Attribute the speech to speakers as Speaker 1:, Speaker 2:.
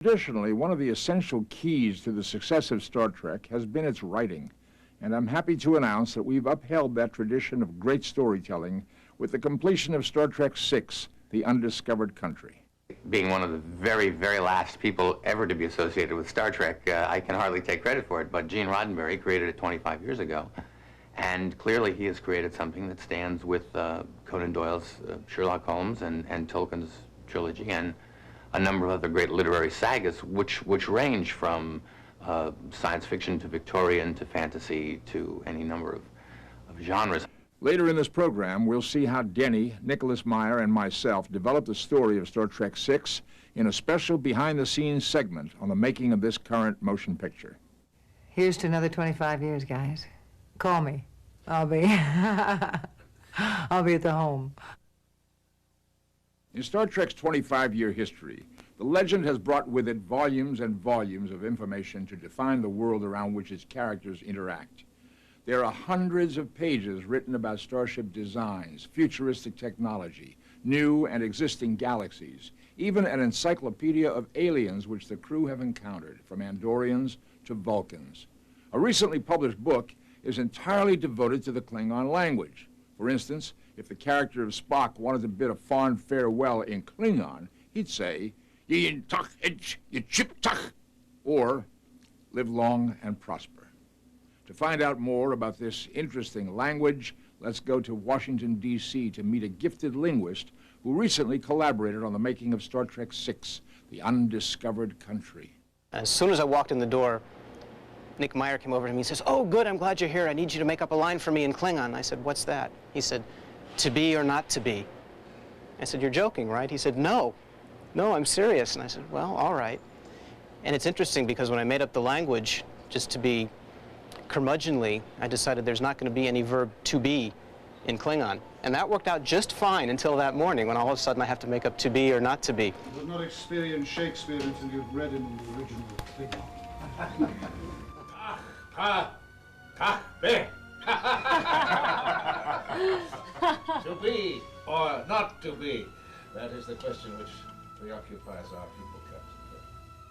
Speaker 1: Traditionally, one of the essential keys to the success of Star Trek has been its writing, and I'm happy to announce that we've upheld that tradition of great storytelling with the completion of Star Trek VI, The Undiscovered Country.
Speaker 2: Being one of the very, very last people ever to be associated with Star Trek, I can hardly take credit for it, but Gene Roddenberry created it 25 years ago, and clearly he has created something that stands with Conan Doyle's Sherlock Holmes and Tolkien's trilogy and a number of other great literary sagas, which range from science fiction to Victorian to fantasy to any number of genres.
Speaker 1: Later in this program, we'll see how Denny, Nicholas Meyer, and myself developed the story of Star Trek VI in a special behind-the-scenes segment on the making of this current motion picture.
Speaker 3: Here's to another 25 years, guys. Call me. I'll be I'll be at the home.
Speaker 1: In Star Trek's 25-year history, the legend has brought with it volumes and volumes of information to define the world around which its characters interact. There are hundreds of pages written about starship designs, futuristic technology, new and existing galaxies, even an encyclopedia of aliens which the crew have encountered, from Andorians to Vulcans. A recently published book is entirely devoted to the Klingon language. For instance, if the character of Spock wanted to bid a fond farewell in Klingon, he'd say, "Yin tak edge, ye chip tak," or "Live long and prosper." To find out more about this interesting language, let's go to Washington, D.C. to meet a gifted linguist who recently collaborated on the making of Star Trek VI, The Undiscovered Country.
Speaker 4: As soon as I walked in the door, Nick Meyer came over to me and says, "Oh, good, I'm glad you're here. I need you to make up a line for me in Klingon." I said, "What's that?" He said, "To be or not to be." I said, "You're joking, right?" He said, No, I'm serious." And I said, "Well, all right." And it's interesting because when I made up the language, just to be curmudgeonly, I decided there's not going to be any verb to be in Klingon. And that worked out just fine until that morning when all of a sudden I have to make up to be or not to be.
Speaker 5: You will not experience Shakespeare until you've read him in the original Klingon.
Speaker 6: To be or not to be, that is the question which preoccupies our people, Captain.